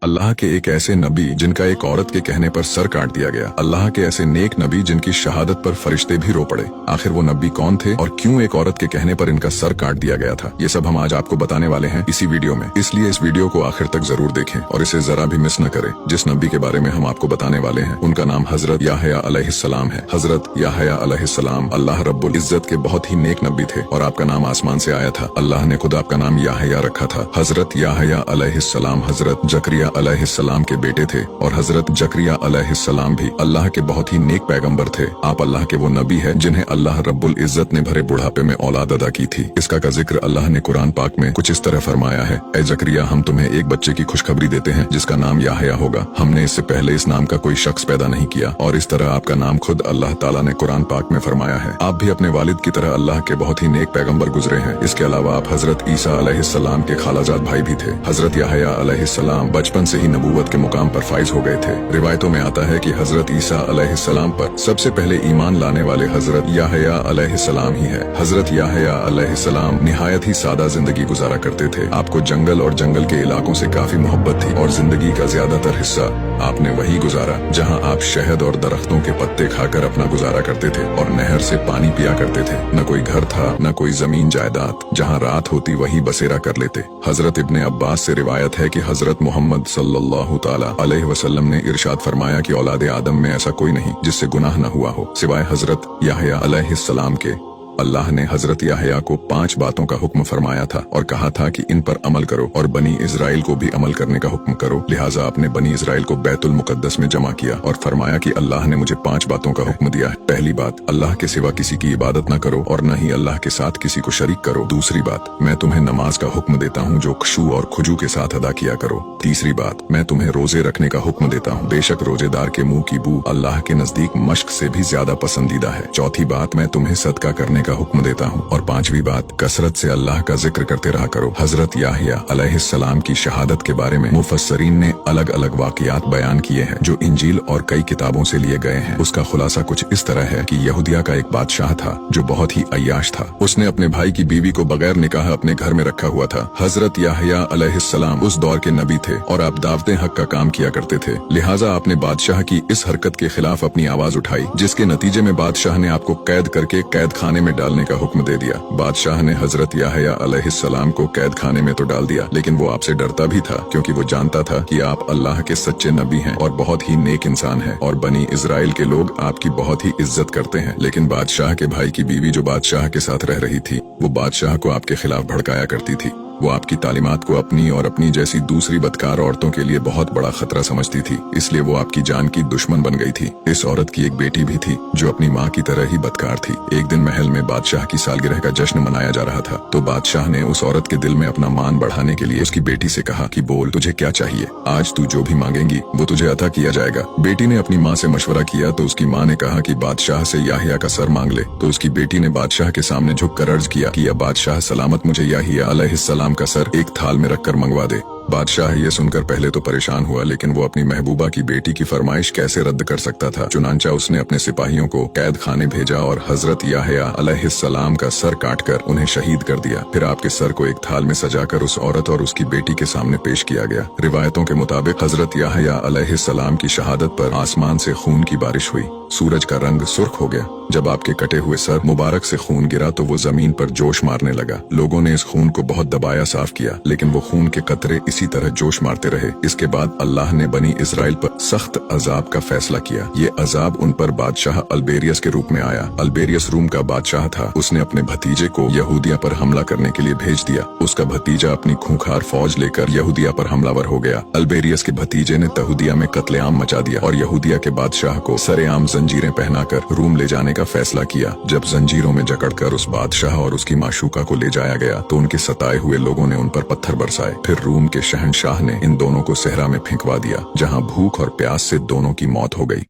अल्लाह के एक ऐसे नबी जिनका एक औरत के कहने पर सर काट दिया गया। अल्लाह के ऐसे नेक नबी जिनकी शहादत पर फरिश्ते भी रो पड़े। आखिर वो नबी कौन थे और क्यों एक औरत के कहने पर इनका सर काट दिया गया था, ये सब हम आज आपको बताने वाले हैं इसी वीडियो में। इसलिए इस वीडियो को आखिर तक जरूर देखें और इसे जरा भी मिस न करें। जिस नबी के बारे में हम आपको बताने वाले हैं उनका नाम हजरत याहया अलैहिस्सलाम है। हजरत याहया अलैहिस्सलाम अल्लाह रब्बुल इज्जत के बहुत ही नेक नबी थे और आपका नाम आसमान से आया था। अल्लाह ने खुद आपका नाम याहया रखा था। हजरत याहया अलैहिस्सलाम हजरत जकरिया अलैहिस्सलाम के बेटे थे और हजरत जकरिया अलैहिस्सलाम भी अल्लाह के बहुत ही नेक पैगंबर थे। आप अल्लाह के वो नबी है जिन्हें अल्लाह रब्बुल इज्जत ने भरे बुढ़ापे में औलाद अदा की थी। इसका का जिक्र अल्लाह ने कुरान पाक में कुछ इस तरह फरमाया है, ऐ जकरिया हम तुम्हें एक बच्चे की खुशखबरी देते हैं जिसका नाम याहया होगा। हमने इससे पहले इस नाम का कोई शख्स पैदा नहीं किया और इस तरह आपका नाम खुद अल्लाह ताला ने कुरान पाक में फरमाया है। आप भी अपने वालिद की तरह अल्लाह के बहुत ही नेक पैगंबर गुजरे हैं। इसके अलावा आप हजरत ईसा अलैहिस्सलाम के खालाजाद भाई भी थे। हजरत याहया अलैहिस्सलाम बचपन से ही नबूवत के मुकाम पर फाइज हो गए थे। रिवायतों में आता है कि हजरत ईसा अलैहिस्सलाम पर सबसे पहले ईमान लाने वाले हजरत याहया अलैहिस्सलाम ही है। हजरत याहया अलैहिस्सलाम निहायत ही सादा जिंदगी गुजारा करते थे। आपको जंगल और जंगल के इलाकों से काफी मोहब्बत थी और जिंदगी का ज्यादातर हिस्सा आपने वही गुजारा जहाँ आप शहद और दरख्तों के पत्ते खाकर अपना गुजारा करते थे और नहर से पानी पिया करते थे। न कोई घर था न कोई जमीन जायदाद, जहाँ रात होती वही बसेरा कर लेते। हजरत इब्ने अब्बास से रिवायत है कि हजरत मोहम्मद सल्लल्लाहु ताला अलैहि वसल्लम ने इरशाद फरमाया कि औलादे आदम में ऐसा कोई नहीं जिससे गुनाह न हुआ हो सिवाय हजरत याहया अलैहिस्सलाम के। अल्लाह ने हजरत याहया को 5 बातों का हुक्म फरमाया था और कहा था कि इन पर अमल करो और बनी इजराइल को भी अमल करने का हुक्म करो। लिहाजा आपने बनी इजराइल को बैतुल मुकद्दस में जमा किया और फरमाया कि अल्लाह ने मुझे 5 बातों का हुक्म दिया है। पहली बात, अल्लाह के सिवा किसी की इबादत न करो और न ही अल्लाह के साथ किसी को शरीक करो। दूसरी बात, मैं तुम्हें नमाज का हुक्म देता हूँ जो खुशू और खुजू के साथ अदा किया करो। तीसरी बात, मैं तुम्हें रोजे रखने का हुक्म देता हूँ, बेशक रोजेदार के मुंह की बू अल्लाह के नजदीक मश्क से भी ज्यादा पसंदीदा है। चौथी बात, मैं तुम्हें सदका करने का हुक्म देता हूँ और 5वीं बात, कसरत से अल्लाह का जिक्र करते रहा करो। हजरत याहया अलैहिस्सलाम की शहादत के बारे में मुफस्सरीन ने अलग अलग वाकयात बयान किए हैं जो इंजील और कई किताबों से लिए गए हैं। उसका खुलासा कुछ इस तरह है कि यहूदिया का एक बादशाह था जो बहुत ही अय्याश था। उसने अपने भाई की बीवी को बगैर निकाह अपने घर में रखा हुआ था। हजरत याहया अलैहिस्सलाम उस दौर के नबी थे और आप दावते हक का काम किया करते थे। लिहाजा आपने बादशाह की इस हरकत के खिलाफ अपनी आवाज उठाई जिसके नतीजे में बादशाह ने आपको कैद करके कैद खाने में डालने का हुक्म दे दिया। बादशाह ने हजरत याहया अलैहिस्सलाम को कैद खाने में तो डाल दिया लेकिन वो आपसे डरता भी था क्योंकि वो जानता था कि आप अल्लाह के सच्चे नबी हैं और बहुत ही नेक इंसान हैं और बनी इजराइल के लोग आपकी बहुत ही इज्जत करते हैं। लेकिन बादशाह के भाई की बीवी जो बादशाह के साथ रह रही थी वो बादशाह को आपके खिलाफ भड़काया करती थी। वो आपकी तालीमात को अपनी और अपनी जैसी दूसरी बदकार औरतों के लिए बहुत बड़ा खतरा समझती थी, इसलिए वो आपकी जान की दुश्मन बन गई थी। इस औरत की एक बेटी भी थी जो अपनी माँ की तरह ही बदकार थी। एक दिन महल में बादशाह की सालगिरह का जश्न मनाया जा रहा था तो बादशाह ने उस औरत के दिल में अपना मान बढ़ाने के लिए उसकी बेटी से कहा कि बोल तुझे क्या चाहिए, आज तू जो भी मांगेंगी वो तुझे अता किया जाएगा। बेटी ने अपनी माँ से मशवरा किया तो उसकी माँ ने कहा कि बादशाह से याहया का सर मांग ले। तो उसकी बेटी ने बादशाह के सामने झुक कर अर्ज किया कि या बादशाह सलामत मुझे याहया अलैहिस्सलाम का सर एक थाल में रखकर मंगवा दे। बादशाह ये सुनकर पहले तो परेशान हुआ लेकिन वो अपनी महबूबा की बेटी की फरमाइश कैसे रद्द कर सकता था। चुनांचा उसने अपने सिपाहियों को कैद खाने भेजा और हजरत याहया अलैहिस्सलाम का सर काटकर उन्हें शहीद कर दिया। फिर आपके सर को एक थाल में सजाकर उस औरत और उसकी बेटी के सामने पेश किया गया। रिवायतों के मुताबिक हजरत याहया अलैहिस्सलाम की शहादत पर आसमान से खून की बारिश हुई। सूरज का रंग सुर्ख हो गया। जब आपके कटे हुए सर मुबारक से खून गिरा तो वो जमीन पर जोश मारने लगा। लोगों ने इस खून को बहुत दबाया साफ किया लेकिन वो खून के कतरे इसी तरह जोश मारते रहे। इसके बाद अल्लाह ने बनी इजराइल पर सख्त अजाब का फैसला किया। ये अजाब उन पर बादशाह अल्बेरियस के रूप में आया। अल्बेरियस रूम का बादशाह था। उसने अपने भतीजे को यहूदिया पर हमला करने के लिए भेज दिया। उसका भतीजा अपनी खूंखार फौज लेकर यहूदिया पर हमलावर हो गया। अल्बेरियस के भतीजे ने तहूदिया में कत्लेआम मचा दिया और यहूदिया के बादशाह को सरेआम जंजीरें पहनाकर रूम ले जाने का फैसला किया। जब जंजीरों में जकड़कर उस बादशाह और उसकी माशूका को ले जाया गया तो उनके सताए हुए लोगों ने उन पर पत्थर बरसाए। फिर रूम के शहंशाह ने इन दोनों को सहरा में फेंकवा दिया जहां भूख और प्यास से दोनों की मौत हो गई।